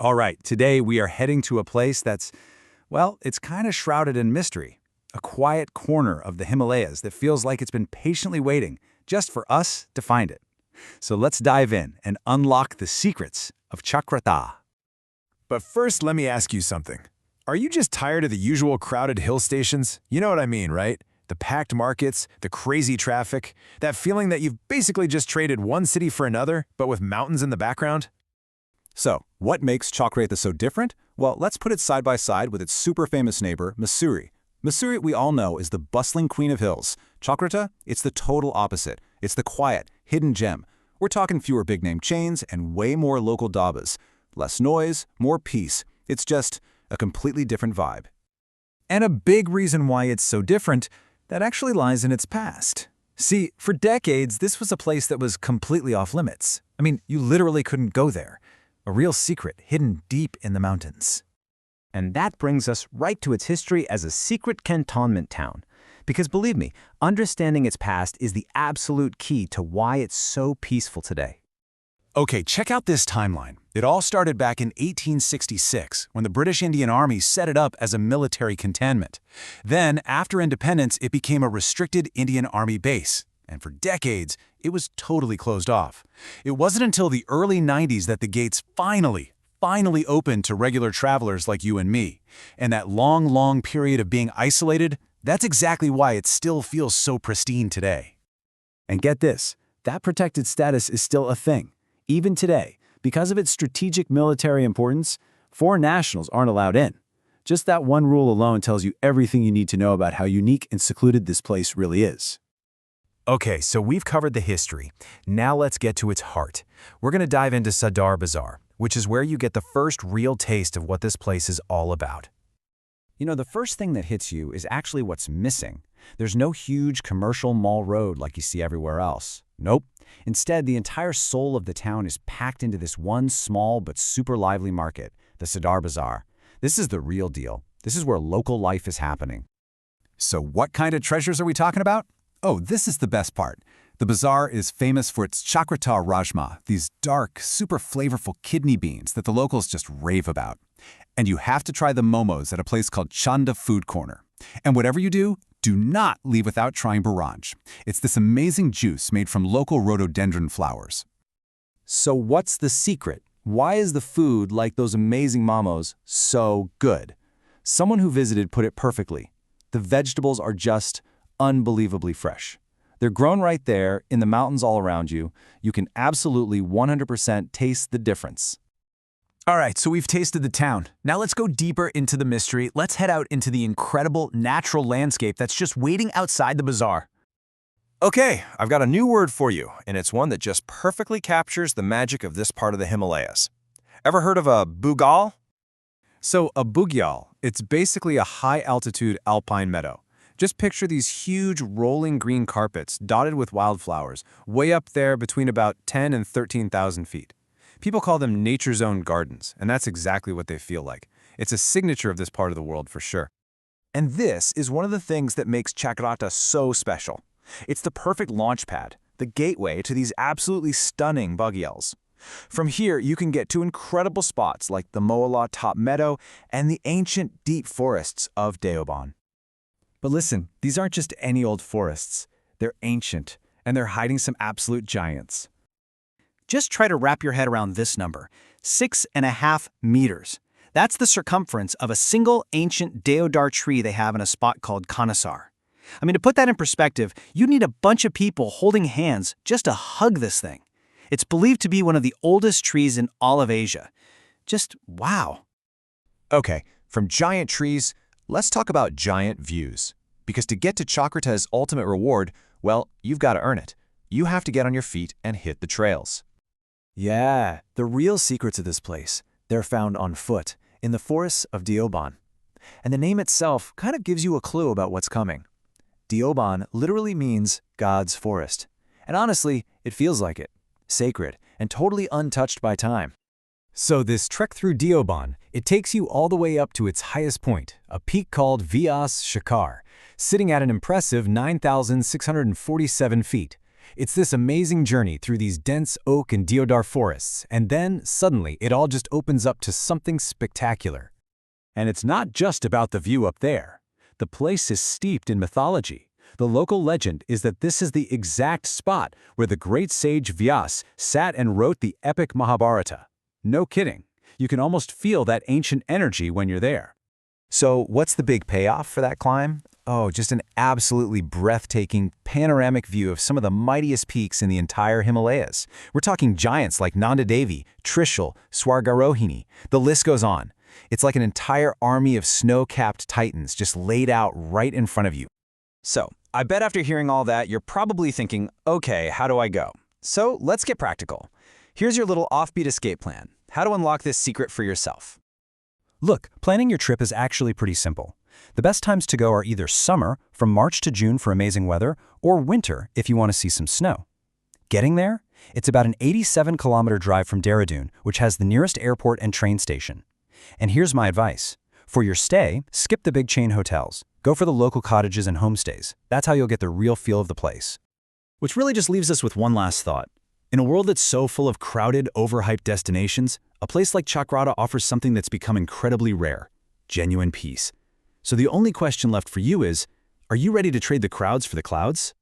All right, today we are heading to a place that's, well, it's kind of shrouded in mystery. A quiet corner of the Himalayas that feels like it's been patiently waiting just for us to find it. So let's dive in and unlock the secrets of Chakrata. But first, let me ask you something. Are you just tired of the usual crowded hill stations? You know what I mean, right? The packed markets, the crazy traffic, that feeling that you've basically just traded one city for another, but with mountains in the background? So, what makes Chakrata so different? Well, let's put it side by side with its super famous neighbor, Mussoorie. Mussoorie, we all know, is the bustling queen of hills. Chakrata, it's the total opposite. It's the quiet, hidden gem. We're talking fewer big-name chains and way more local dabbas. Less noise, more peace. It's just a completely different vibe. And a big reason why it's so different, that actually lies in its past. See, for decades, this was a place that was completely off limits. I mean, you literally couldn't go there. A real secret hidden deep in the mountains. And that brings us right to its history as a secret cantonment town. Because believe me, understanding its past is the absolute key to why it's so peaceful today. Okay, check out this timeline. It all started back in 1866, when the British Indian Army set it up as a military cantonment. Then, after independence, it became a restricted Indian Army base. And for decades, it was totally closed off. It wasn't until the early 90s that the gates finally opened to regular travelers like you and me. And that long period of being isolated, that's exactly why it still feels so pristine today. And get this, that protected status is still a thing. Even today, because of its strategic military importance, foreign nationals aren't allowed in. Just that one rule alone tells you everything you need to know about how unique and secluded this place really is. Okay, so we've covered the history. Now let's get to its heart. We're going to dive into Sadar Bazaar, which is where you get the first real taste of what this place is all about. You know, the first thing that hits you is actually what's missing. There's no huge commercial mall road like you see everywhere else. Nope. Instead, the entire soul of the town is packed into this one small but super lively market, the Sadar Bazaar. This is the real deal. This is where local life is happening. So what kind of treasures are we talking about? Oh, this is the best part. The bazaar is famous for its Chakrata Rajma, these dark, super flavorful kidney beans that the locals just rave about. And you have to try the momos at a place called Chanda Food Corner. And whatever you do not leave without trying Baranj. It's this amazing juice made from local rhododendron flowers. So what's the secret? Why is the food, like those amazing momos, so good? Someone who visited put it perfectly. The vegetables are just unbelievably fresh. They're grown right there in the mountains all around you. You can absolutely 100% taste the difference. All right, so we've tasted the town. Now let's go deeper into the mystery. Let's head out into the incredible natural landscape that's just waiting outside the bazaar. Okay, I've got a new word for you, and it's one that just perfectly captures the magic of this part of the Himalayas. Ever heard of a bugyal? So a bugyal, it's basically a high-altitude alpine meadow. Just picture these huge rolling green carpets dotted with wildflowers, way up there between about 10 and 13,000 feet. People call them nature zone gardens, and that's exactly what they feel like. It's a signature of this part of the world for sure. And this is one of the things that makes Chakrata so special. It's the perfect launch pad, the gateway to these absolutely stunning bugyals. From here, you can get to incredible spots like the Moala Top Meadow and the ancient deep forests of Deoban. But listen, these aren't just any old forests. They're ancient, and they're hiding some absolute giants. Just try to wrap your head around this number, 6.5 meters. That's the circumference of a single ancient deodar tree they have in a spot called Kanasar. I mean, to put that in perspective, you need a bunch of people holding hands just to hug this thing. It's believed to be one of the oldest trees in all of Asia. Just wow. Okay, from giant trees, let's talk about giant views. Because to get to Chakrata's ultimate reward, well, you've got to earn it. You have to get on your feet and hit the trails. Yeah, the real secrets of this place, they're found on foot, in the forests of Deoban. And the name itself kind of gives you a clue about what's coming. Deoban literally means God's forest. And honestly, it feels like it. Sacred and totally untouched by time. So this trek through Deoban, it takes you all the way up to its highest point, a peak called Vyas Shikhar, sitting at an impressive 9,647 feet. It's this amazing journey through these dense oak and deodar forests, and then, suddenly, it all just opens up to something spectacular. And it's not just about the view up there. The place is steeped in mythology. The local legend is that this is the exact spot where the great sage Vyas sat and wrote the epic Mahabharata. No kidding. You can almost feel that ancient energy when you're there. So what's the big payoff for that climb? Oh, just an absolutely breathtaking, panoramic view of some of the mightiest peaks in the entire Himalayas. We're talking giants like Nanda Devi, Trishul, Swargarohini. The list goes on. It's like an entire army of snow-capped titans just laid out right in front of you. So, I bet after hearing all that, you're probably thinking, okay, how do I go? So, let's get practical. Here's your little offbeat escape plan. How to unlock this secret for yourself. Look, planning your trip is actually pretty simple. The best times to go are either summer, from March to June for amazing weather, or winter if you want to see some snow. Getting there? It's about an 87-kilometer drive from Dehradun, which has the nearest airport and train station. And here's my advice. For your stay, skip the big chain hotels. Go for the local cottages and homestays. That's how you'll get the real feel of the place. Which really just leaves us with one last thought. In a world that's so full of crowded, overhyped destinations, a place like Chakrata offers something that's become incredibly rare: genuine peace. So the only question left for you is, are you ready to trade the crowds for the clouds?